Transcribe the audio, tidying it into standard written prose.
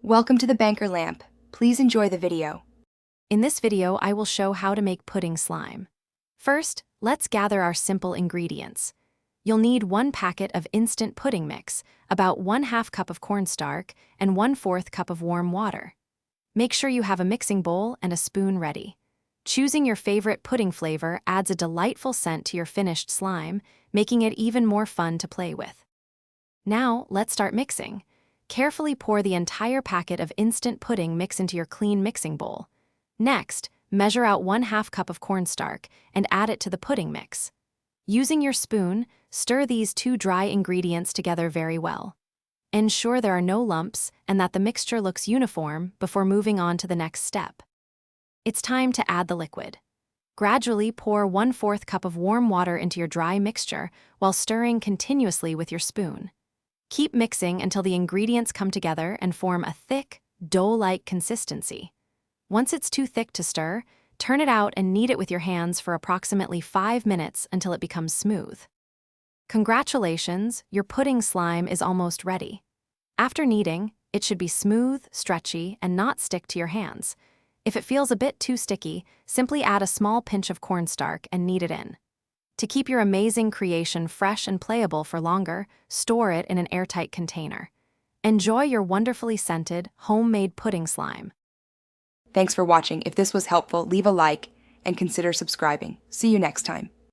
Welcome to the Banker Lamp. Please enjoy the video. In this video, I will show how to make pudding slime. First, let's gather our simple ingredients. You'll need 1 packet of instant pudding mix, about 1/2 cup of cornstarch, and 1/4 cup of warm water. Make sure you have a mixing bowl and a spoon ready. Choosing your favorite pudding flavor adds a delightful scent to your finished slime, making it even more fun to play with. Now, let's start mixing. Carefully pour the entire packet of instant pudding mix into your clean mixing bowl. Next, measure out 1/2 cup of cornstarch and add it to the pudding mix. Using your spoon, stir these 2 dry ingredients together very well. Ensure there are no lumps and that the mixture looks uniform before moving on to the next step. It's time to add the liquid. Gradually pour 1/4 cup of warm water into your dry mixture while stirring continuously with your spoon. Keep mixing until the ingredients come together and form a thick, dough-like consistency. Once it's too thick to stir, turn it out and knead it with your hands for approximately 5 minutes until it becomes smooth. Congratulations, your pudding slime is almost ready. After kneading, it should be smooth, stretchy, and not stick to your hands. If it feels a bit too sticky, simply add a small pinch of cornstarch and knead it in. To keep your amazing creation fresh and playable for longer, store it in an airtight container. Enjoy your wonderfully scented, homemade pudding slime. Thanks for watching. If this was helpful, leave a like and consider subscribing. See you next time.